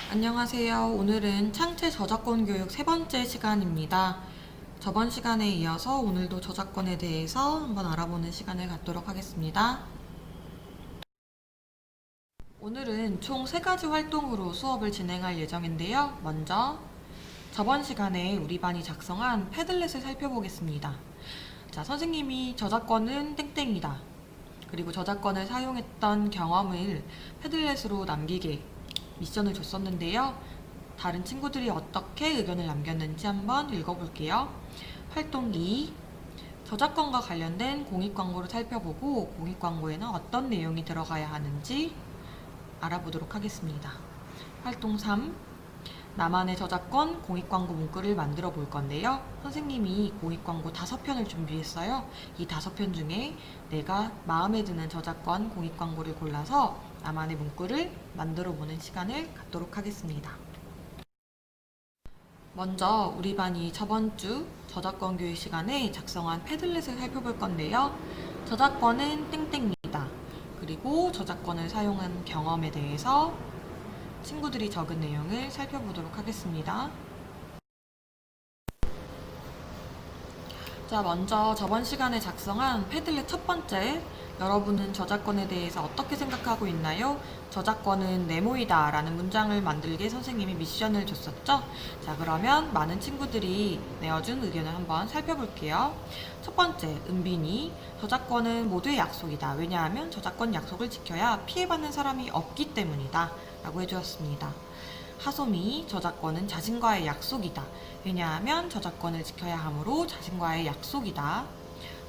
안녕하세요. 오늘은 창체 저작권 교육 세 번째 시간입니다. 저번 시간에 이어서 오늘도 저작권에 대해서 한번 알아보는 시간을 갖도록 하겠습니다. 오늘은 총 세 가지 활동으로 수업을 진행할 예정인데요. 먼저 저번 시간에 우리 반이 작성한 패들렛을 살펴보겠습니다. 자, 선생님이 저작권은 땡땡이다. 그리고 저작권을 사용했던 경험을 패들렛으로 남기게 미션을 줬었는데요. 다른 친구들이 어떻게 의견을 남겼는지 한번 읽어볼게요. 활동 2. 저작권과 관련된 공익광고를 살펴보고 공익광고에는 어떤 내용이 들어가야 하는지 알아보도록 하겠습니다. 활동 3. 나만의 저작권 공익광고 문구를 만들어 볼 건데요. 선생님이 공익광고 5편을 준비했어요. 이 5편 중에 내가 마음에 드는 저작권 공익광고를 골라서 나만의 문구를 만들어 보는 시간을 갖도록 하겠습니다. 먼저 우리 반이 저번 주 저작권 교육 시간에 작성한 패들렛을 살펴볼 건데요. 저작권은 땡땡이다. 그리고 저작권을 사용한 경험에 대해서 친구들이 적은 내용을 살펴보도록 하겠습니다. 자, 먼저 저번 시간에 작성한 패들렛 첫 번째, 여러분은 저작권에 대해서 어떻게 생각하고 있나요? 저작권은 네모이다 라는 문장을 만들게 선생님이 미션을 줬었죠? 자, 그러면 많은 친구들이 내어준 의견을 한번 살펴볼게요. 첫 번째, 은빈이 저작권은 모두의 약속이다. 왜냐하면 저작권 약속을 지켜야 피해받는 사람이 없기 때문이다 라고 해주었습니다. 하솜이 저작권은 자신과의 약속이다. 왜냐하면 저작권을 지켜야 하므로 자신과의 약속이다.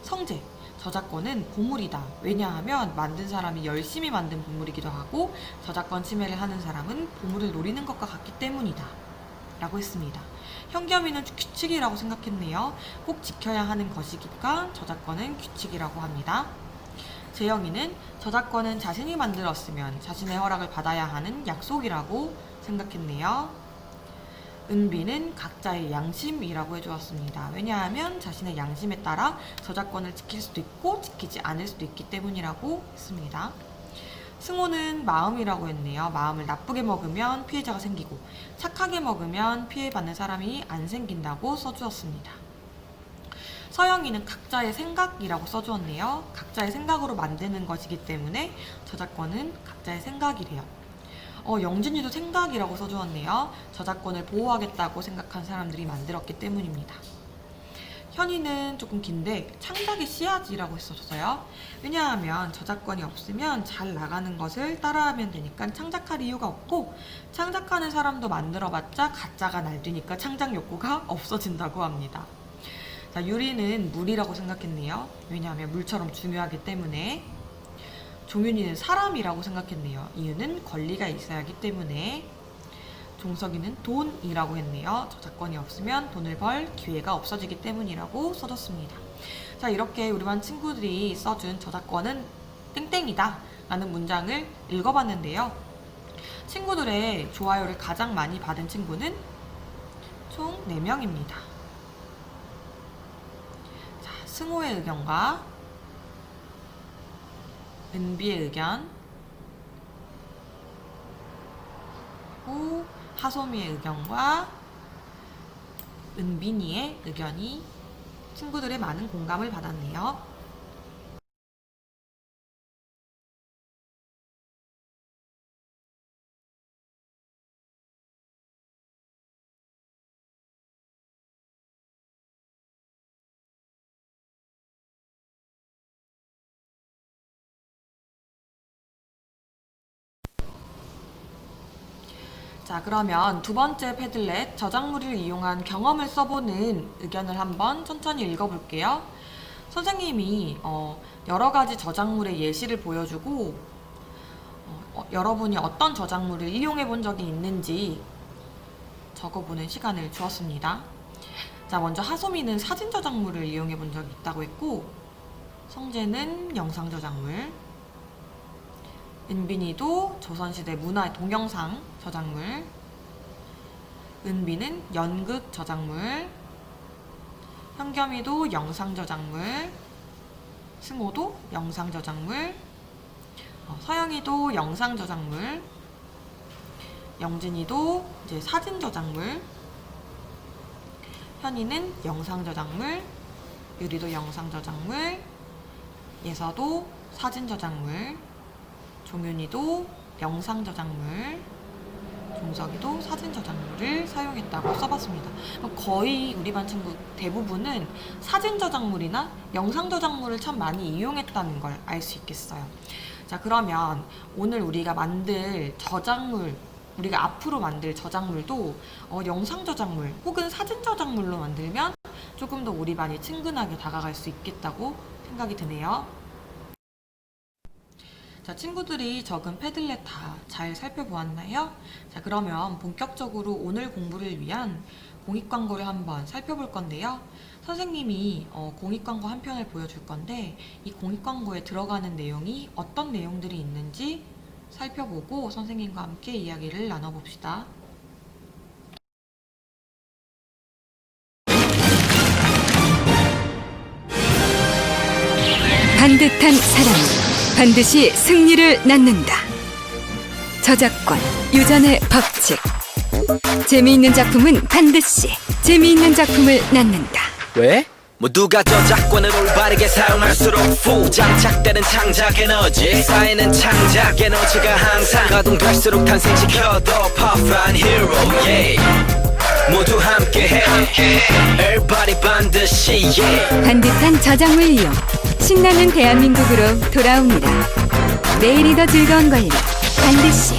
성재, 저작권은 보물이다. 왜냐하면 만든 사람이 열심히 만든 보물이기도 하고 저작권 침해를 하는 사람은 보물을 노리는 것과 같기 때문이다. 라고 했습니다. 현겸이는 규칙이라고 생각했네요. 꼭 지켜야 하는 것이니까 저작권은 규칙이라고 합니다. 재영이는 저작권은 자신이 만들었으면 자신의 허락을 받아야 하는 약속이라고 생각했네요. 은비는 각자의 양심이라고 해주었습니다. 왜냐하면 자신의 양심에 따라 저작권을 지킬 수도 있고 지키지 않을 수도 있기 때문이라고 했습니다. 승호는 마음이라고 했네요. 마음을 나쁘게 먹으면 피해자가 생기고 착하게 먹으면 피해받는 사람이 안 생긴다고 써주었습니다. 서영이는 각자의 생각이라고 써주었네요. 각자의 생각으로 만드는 것이기 때문에 저작권은 각자의 생각이래요. 영진이도 생각이라고 써주었네요. 저작권을 보호하겠다고 생각한 사람들이 만들었기 때문입니다. 현이는 조금 긴데 창작의 씨앗이라고 했었어요. 왜냐하면 저작권이 없으면 잘 나가는 것을 따라하면 되니까 창작할 이유가 없고 창작하는 사람도 만들어봤자 가짜가 날뛰니까 창작 욕구가 없어진다고 합니다. 자, 유리는 물이라고 생각했네요. 왜냐하면 물처럼 중요하기 때문에. 종윤이는 사람이라고 생각했네요. 이유는 권리가 있어야 하기 때문에. 종석이는 돈이라고 했네요. 저작권이 없으면 돈을 벌 기회가 없어지기 때문이라고 써줬습니다. 자, 이렇게 우리 반 친구들이 써준 저작권은 땡땡이다 라는 문장을 읽어봤는데요. 친구들의 좋아요를 가장 많이 받은 친구는 총 4명입니다. 자, 승호의 의견과 은비의 의견, 그리고 하소미의 의견과 은빈이의 의견이 친구들의 많은 공감을 받았네요. 자, 그러면 두 번째 패들렛 저작물을 이용한 경험을 써보는 의견을 한번 천천히 읽어볼게요. 선생님이 여러 가지 저작물의 예시를 보여주고 여러분이 어떤 저작물을 이용해 본 적이 있는지 적어보는 시간을 주었습니다. 자, 먼저 하소미는 사진 저작물을 이용해 본 적이 있다고 했고 성재는 영상 저작물, 은빈이도 조선시대 문화 동영상 저작물, 은비는 연극 저작물, 현겸이도 영상 저작물, 승호도 영상 저작물, 서영이도 영상 저작물, 영진이도 이제 사진 저작물, 현이는 영상 저작물, 유리도 영상 저작물, 예서도 사진 저작물, 종윤이도 영상 저작물, 종석이도 사진 저작물을 사용했다고 써봤습니다. 거의 우리 반 친구 대부분은 사진 저작물이나 영상 저작물을 참 많이 이용했다는 걸 알 수 있겠어요. 자, 그러면 오늘 우리가 만들 저작물, 우리가 앞으로 만들 저작물도 영상 저작물 혹은 사진 저작물로 만들면 조금 더 우리 반이 친근하게 다가갈 수 있겠다고 생각이 드네요. 자, 친구들이 적은 패들렛 다 잘 살펴보았나요? 자, 그러면 본격적으로 오늘 공부를 위한 공익광고를 한번 살펴볼 건데요. 선생님이 공익광고 한 편을 보여줄 건데 이 공익광고에 들어가는 내용이 어떤 내용들이 있는지 살펴보고 선생님과 함께 이야기를 나눠봅시다. 반듯한 사랑은 반드시 승리를 낳는다. 저작권, 유전의 법칙. 재미있는 작품은 반드시 재미있는 작품을 낳는다. 왜? 모두가 저작권을 올바르게 사용할수록 장착되는 창작 에너지 쌓이는 창작 에너지가 항상 가동될수록 탄생시켜 더 powerful hero yeah. 모두 함께해 Everybody 반드시 yeah. 반듯한 저작물 이용 신나는 대한민국으로 돌아옵니다. 내일이 더 즐거운 관리 반드시.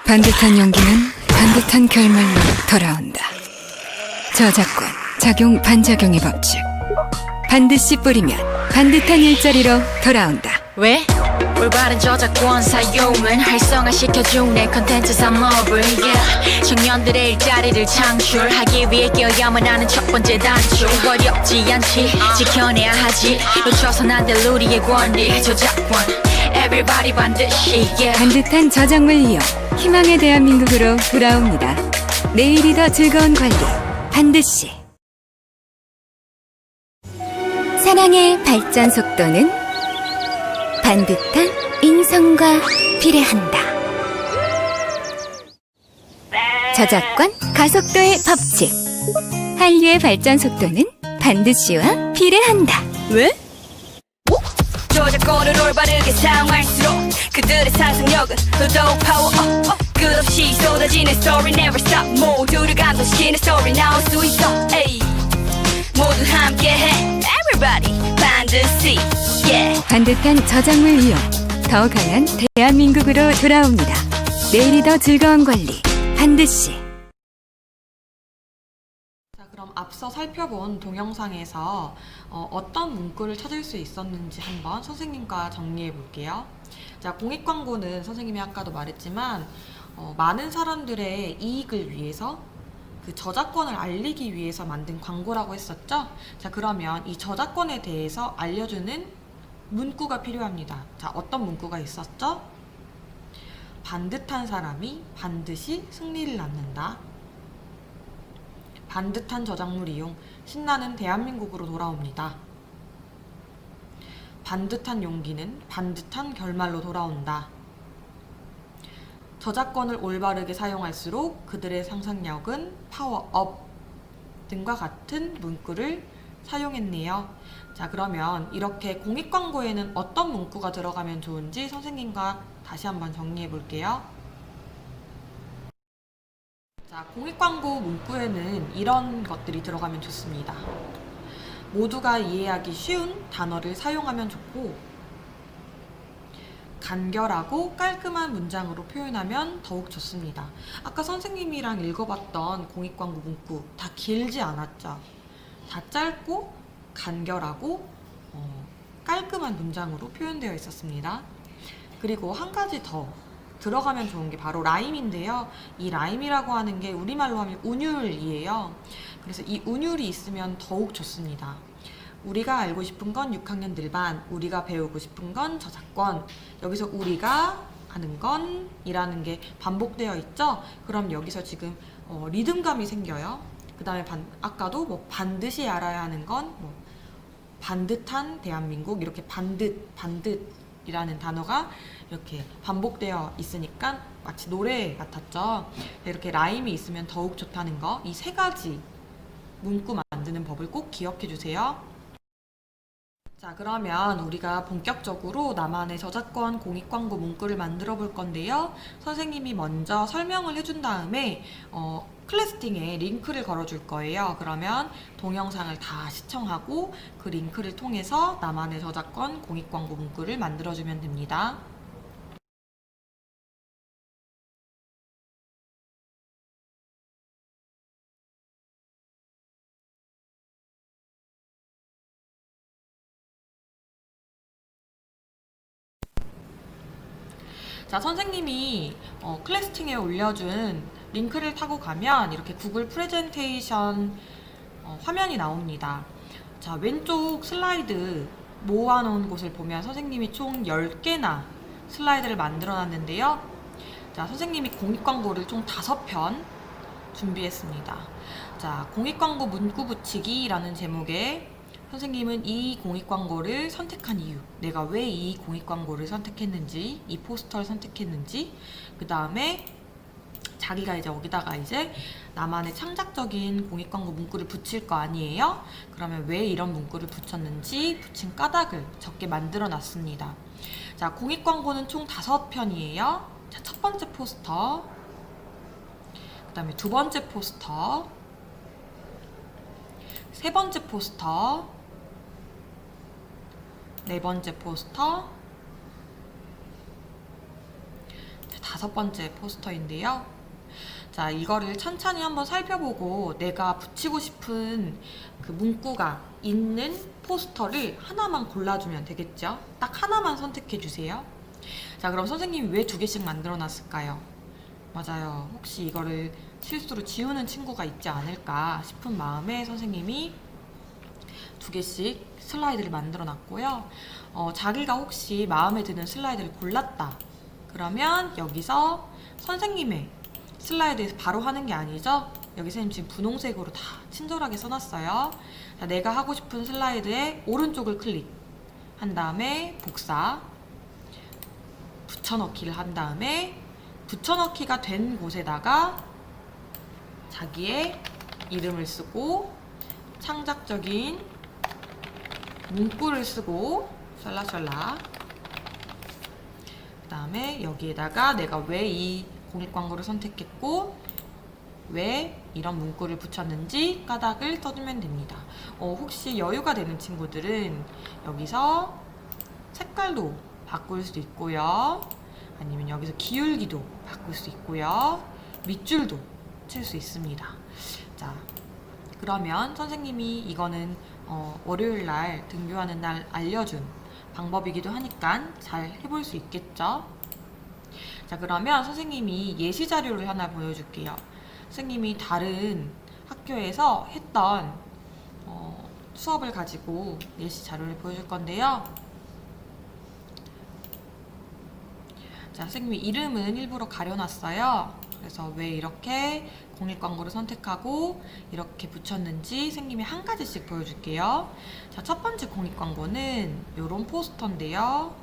반듯한 연기는 반듯한 결말로 돌아온다. 저작권, 작용, 반작용의 법칙. 반드시 뿌리면 반듯한 일자리로 돌아온다. 왜? 올바른 저작권 사용은 활성화시켜준 내 컨텐츠 산업을 yeah. 청년들의 일자리를 창출하기 위해 끼어야만 하는 첫 번째 단추. 어렵지 않지 지켜내야 하지 놓쳐선 안 될 우리의 권리 저작권 Everybody 반드시 yeah. 반듯한 저작물 이용 희망의 대한민국으로 돌아옵니다. 내일이 더 즐거운 관리 반드시. 사랑의 발전 속도는 반듯한 인성과 비례한다. 저작권 가속도의 법칙. 한류의 발전 속도는 반드시와 비례한다. 왜? 저작권을 올바르게 사용할수록 그들의 상상력은 더더욱 파워업 끝없이 쏟아지는 story never stop 모두를 감동시키는 story 나올 수 있어 에이. 모두 함께해 Everybody 반드시 yeah. 반듯한 저작물 이용 더 강한 대한민국으로 돌아옵니다. 내일이 더 즐거운 관리 반드시. 자, 그럼 앞서 살펴본 동영상에서 어떤 문구를 찾을 수 있었는지 한번 선생님과 정리해 볼게요. 자, 공익광고는 선생님이 아까도 말했지만 많은 사람들의 이익을 위해서 그 저작권을 알리기 위해서 만든 광고라고 했었죠? 자, 그러면 이 저작권에 대해서 알려주는 문구가 필요합니다. 자, 어떤 문구가 있었죠? 반듯한 사람이 반드시 승리를 낳는다. 반듯한 저작물 이용, 신나는 대한민국으로 돌아옵니다. 반듯한 용기는 반듯한 결말로 돌아온다. 저작권을 올바르게 사용할수록 그들의 상상력은 파워업 등과 같은 문구를 사용했네요. 자, 그러면 이렇게 공익광고에는 어떤 문구가 들어가면 좋은지 선생님과 다시 한번 정리해 볼게요. 자, 공익광고 문구에는 이런 것들이 들어가면 좋습니다. 모두가 이해하기 쉬운 단어를 사용하면 좋고 간결하고 깔끔한 문장으로 표현하면 더욱 좋습니다. 아까 선생님이랑 읽어봤던 공익광고 문구 다 길지 않았죠? 다 짧고 간결하고 깔끔한 문장으로 표현되어 있었습니다. 그리고 한 가지 더 들어가면 좋은 게 바로 라임인데요. 이 라임이라고 하는 게 우리말로 하면 운율이에요. 그래서 이 운율이 있으면 더욱 좋습니다. 우리가 알고 싶은 건 6학년 들반, 우리가 배우고 싶은 건 저작권. 여기서 우리가 아는 건 이라는 게 반복되어 있죠? 그럼 여기서 지금 리듬감이 생겨요. 그 다음에 아까도 뭐 반드시 알아야 하는 건 반듯한 대한민국, 이렇게 반듯이라는 단어가 이렇게 반복되어 있으니까 마치 노래 같았죠. 이렇게 라임이 있으면 더욱 좋다는 거, 이 세 가지 문구 만드는 법을 꼭 기억해 주세요. 자, 그러면 우리가 본격적으로 나만의 저작권 공익광고 문구를 만들어 볼 건데요. 선생님이 먼저 설명을 해준 다음에 클래스팅에 링크를 걸어 줄 거예요. 그러면 동영상을 다 시청하고 그 링크를 통해서 나만의 저작권 공익광고 문구를 만들어 주면 됩니다. 자, 선생님이 클래스팅에 올려준 링크를 타고 가면 이렇게 구글 프레젠테이션 화면이 나옵니다. 자, 왼쪽 슬라이드 모아놓은 곳을 보면 선생님이 총 10개나 슬라이드를 만들어 놨는데요. 자, 선생님이 공익광고를 총 5편 준비했습니다. 자, 공익광고 문구 붙이기라는 제목의 선생님은 이 공익광고를 선택한 이유, 내가 왜 이 공익광고를 선택했는지, 이 포스터를 선택했는지, 그 다음에 자기가 이제 여기다가 이제 나만의 창작적인 공익광고 문구를 붙일 거 아니에요? 그러면 왜 이런 문구를 붙였는지 붙인 까닭을 적게 만들어 놨습니다. 자, 공익광고는 총 5편이에요. 자, 첫 번째 포스터, 그 다음에 두 번째 포스터, 세 번째 포스터, 네 번째 포스터, 다섯 번째 포스터인데요. 자, 이거를 천천히 한번 살펴보고 내가 붙이고 싶은 그 문구가 있는 포스터를 하나만 골라주면 되겠죠? 딱 하나만 선택해 주세요. 자, 그럼 선생님이 왜 2개씩 만들어 놨을까요? 맞아요. 혹시 이거를 실수로 지우는 친구가 있지 않을까 싶은 마음에 선생님이 2개씩 슬라이드를 만들어 놨고요. 자기가 혹시 마음에 드는 슬라이드를 골랐다. 그러면 여기서 선생님의 슬라이드에서 바로 하는 게 아니죠. 여기 선생님 지금 분홍색으로 다 친절하게 써놨어요. 자, 내가 하고 싶은 슬라이드에 오른쪽을 클릭한 다음에 복사, 붙여넣기를 한 다음에 붙여넣기가 된 곳에다가 자기의 이름을 쓰고 창작적인 문구를 쓰고 샬라샬라, 그 다음에 여기에다가 내가 왜 이 공익광고를 선택했고 왜 이런 문구를 붙였는지 까닭을 써주면 됩니다. 혹시 여유가 되는 친구들은 여기서 색깔도 바꿀 수도 있고요. 아니면 여기서 기울기도 바꿀 수 있고요. 밑줄도 칠 수 있습니다. 자, 그러면 선생님이 이거는 월요일날 등교하는 날 알려준 방법이기도 하니까 잘 해볼 수 있겠죠? 자, 그러면 선생님이 예시 자료를 하나 보여줄게요. 선생님이 다른 학교에서 했던 수업을 가지고 예시 자료를 보여줄 건데요. 자, 선생님이 이름은 일부러 가려놨어요. 그래서 왜 이렇게 공익광고를 선택하고 이렇게 붙였는지 선생님이 한 가지씩 보여줄게요. 자, 첫 번째 공익광고는 이런 포스터인데요.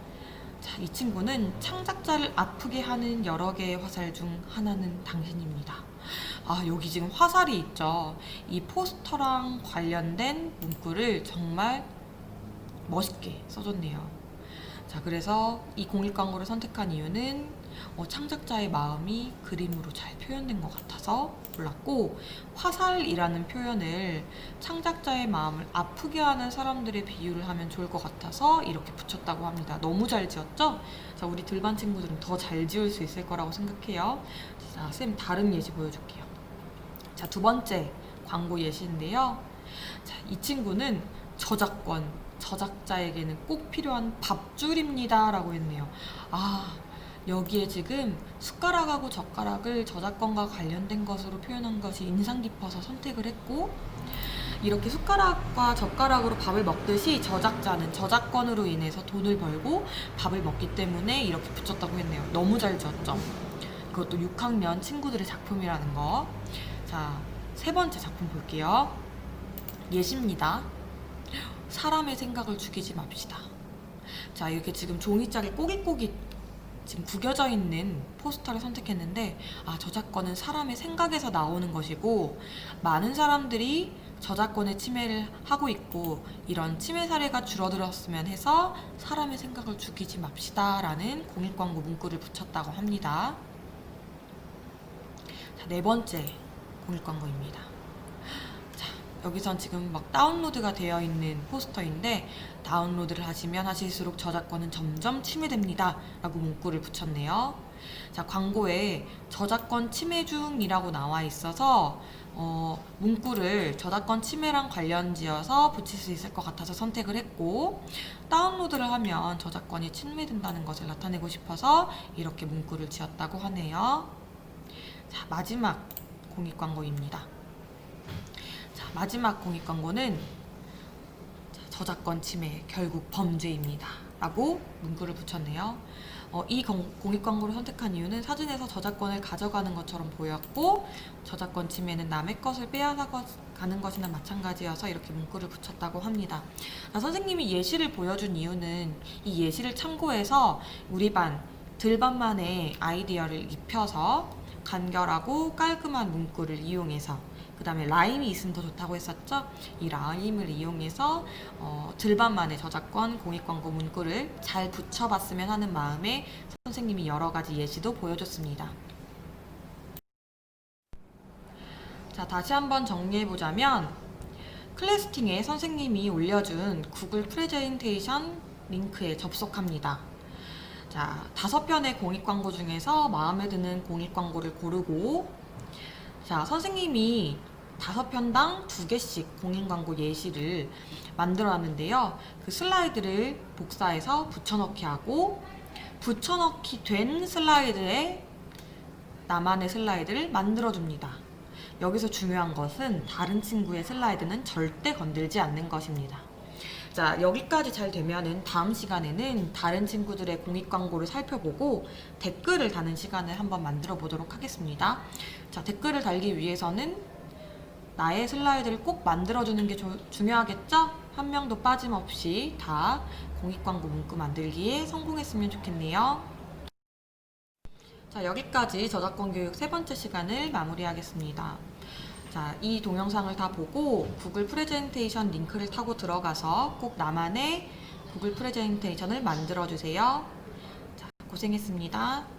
자, 이 친구는 창작자를 아프게 하는 여러 개의 화살 중 하나는 당신입니다. 아, 여기 지금 화살이 있죠. 이 포스터랑 관련된 문구를 정말 멋있게 써줬네요. 자, 그래서 이 공익광고를 선택한 이유는 창작자의 마음이 그림으로 잘 표현된 것 같아서 골랐고, 화살이라는 표현을 창작자의 마음을 아프게 하는 사람들의 비유를 하면 좋을 것 같아서 이렇게 붙였다고 합니다. 너무 잘 지었죠? 자, 우리 들반 친구들은 더 잘 지을 수 있을 거라고 생각해요. 자, 쌤 다른 예시 보여줄게요. 자, 두 번째 광고 예시인데요. 자, 이 친구는 저작자에게는 꼭 필요한 밥줄입니다 라고 했네요. 아, 여기에 지금 숟가락하고 젓가락을 저작권과 관련된 것으로 표현한 것이 인상 깊어서 선택을 했고, 이렇게 숟가락과 젓가락으로 밥을 먹듯이 저작자는 저작권으로 인해서 돈을 벌고 밥을 먹기 때문에 이렇게 붙였다고 했네요. 너무 잘 지었죠? 그것도 6학년 친구들의 작품이라는 거. 자, 세 번째 작품 볼게요. 예시입니다. 사람의 생각을 죽이지 맙시다. 자, 이렇게 지금 종이짝에 꼬깃꼬깃 지금 구겨져 있는 포스터를 선택했는데, 저작권은 사람의 생각에서 나오는 것이고, 많은 사람들이 저작권의 침해를 하고 있고, 이런 침해 사례가 줄어들었으면 해서 사람의 생각을 죽이지 맙시다 라는 공익광고 문구를 붙였다고 합니다. 자, 네 번째 공익광고입니다. 자, 여기선 지금 막 다운로드가 되어 있는 포스터인데, 다운로드를 하시면 하실수록 저작권은 점점 침해됩니다 라고 문구를 붙였네요. 자, 광고에 저작권 침해 중이라고 나와 있어서 문구를 저작권 침해랑 관련 지어서 붙일 수 있을 것 같아서 선택을 했고, 다운로드를 하면 저작권이 침해된다는 것을 나타내고 싶어서 이렇게 문구를 지었다고 하네요. 자, 마지막 공익광고입니다. 자, 마지막 공익광고는 저작권 침해 결국 범죄입니다 라고 문구를 붙였네요. 이 공익광고를 선택한 이유는 사진에서 저작권을 가져가는 것처럼 보였고, 저작권 침해는 남의 것을 빼앗아가는 것이나 마찬가지여서 이렇게 문구를 붙였다고 합니다. 선생님이 예시를 보여준 이유는 이 예시를 참고해서 우리 반 들반만의 아이디어를 입혀서 간결하고 깔끔한 문구를 이용해서, 그 다음에 라임이 있으면 더 좋다고 했었죠? 이 라임을 이용해서 들반만의 저작권 공익광고 문구를 잘 붙여봤으면 하는 마음에 선생님이 여러 가지 예시도 보여줬습니다. 자, 다시 한번 정리해보자면, 클래스팅에 선생님이 올려준 구글 프레젠테이션 링크에 접속합니다. 자, 5편의 공익광고 중에서 마음에 드는 공익광고를 고르고, 자, 선생님이 5편당 2개씩 공익광고 예시를 만들어 놨는데요. 그 슬라이드를 복사해서 붙여넣기 하고, 붙여넣기 된 슬라이드에 나만의 슬라이드를 만들어 줍니다. 여기서 중요한 것은 다른 친구의 슬라이드는 절대 건들지 않는 것입니다. 자, 여기까지 잘 되면은 다음 시간에는 다른 친구들의 공익광고를 살펴보고 댓글을 다는 시간을 한번 만들어 보도록 하겠습니다. 자, 댓글을 달기 위해서는 나의 슬라이드를 꼭 만들어주는 게 중요하겠죠? 한 명도 빠짐없이 다 공익광고 문구 만들기에 성공했으면 좋겠네요. 자, 여기까지 저작권 교육 3번째 시간을 마무리하겠습니다. 자, 이 동영상을 다 보고 구글 프레젠테이션 링크를 타고 들어가서 꼭 나만의 구글 프레젠테이션을 만들어 주세요. 자, 고생했습니다.